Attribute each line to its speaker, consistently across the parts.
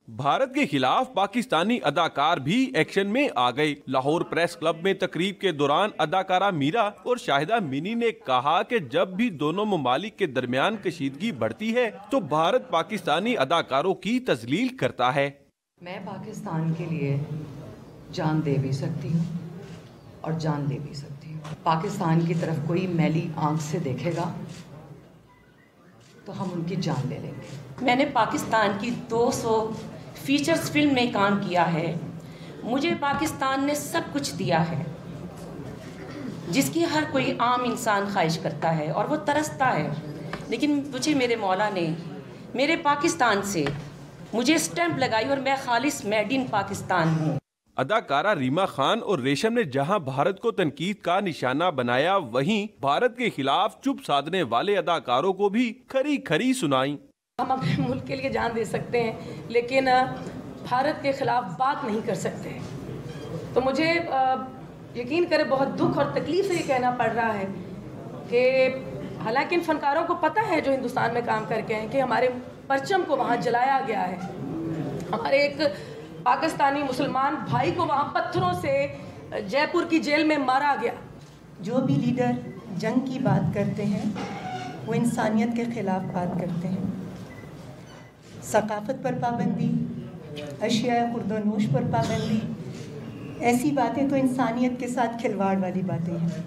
Speaker 1: بھارت کے خلاف پاکستانی اداکار بھی ایکشن میں آ گئے۔ لاہور پریس کلب میں تقریب کے دوران اداکارہ میرا اور شاہدہ منی نے کہا کہ جب بھی دونوں ممالک کے درمیان کشیدگی بڑھتی ہے تو بھارت پاکستانی اداکاروں کی تذلیل کرتا ہے۔
Speaker 2: میں پاکستان کے لیے جان دے بھی سکتی ہوں اور جان لے بھی سکتی ہوں۔ پاکستان کی طرف کوئی میلی آنکھ سے دیکھے گا تو ہم ان کی جان لے لیں گے۔
Speaker 3: میں نے پاکستان کی 200 فیچرز فلم میں کام کیا ہے۔ مجھے پاکستان نے سب کچھ دیا ہے جس کی ہر کوئی عام انسان خواہش کرتا ہے اور وہ ترستا ہے، لیکن مجھے میرے مولا نے میرے پاکستان سے مجھے اسٹیمپ لگائی اور میں خالص میڈ ان پاکستان ہوں۔
Speaker 1: اداکارہ ریما خان اور ریشم نے جہاں بھارت کو تنقید کا نشانہ بنایا، وہیں بھارت کے خلاف چپ سادھنے والے اداکاروں کو بھی کھری کھری سنائیں۔
Speaker 4: ہم اپنے ملک کے لیے جان دے سکتے ہیں لیکن بھارت کے خلاف بات نہیں کر سکتے، تو مجھے یقین کرے بہت دکھ اور تکلیف سے یہ کہنا پڑ رہا ہے کہ حالانکہ ان فنکاروں کو پتہ ہے جو ہندوستان میں کام کر کے ہیں کہ ہمارے پرچم کو وہاں جلایا گیا ہے، ہمارے ایک پاکستانی مسلمان بھائی کو وہاں پتھروں سے جے پور کی جیل میں مارا گیا۔
Speaker 5: جو بھی لیڈر جنگ کی بات کرتے ہیں وہ انسانیت کے خلاف بات کرتے ہیں۔ ثقافت پر پابندی، اشیاء خورد و نوش پر پابندی، ایسی باتیں تو انسانیت کے ساتھ کھلواڑ والی باتیں ہیں۔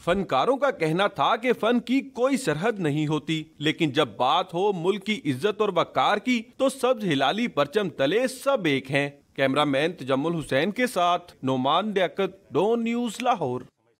Speaker 1: فنکاروں کا کہنا تھا کہ فن کی کوئی سرحد نہیں ہوتی، لیکن جب بات ہو ملک کی عزت اور وقار کی تو سبز ہلالی پرچم تلے سب ایک ہیں۔ کیمرہ مین تجمل حسین کے ساتھ نعمان لیاقت، ڈون نیوز لاہور۔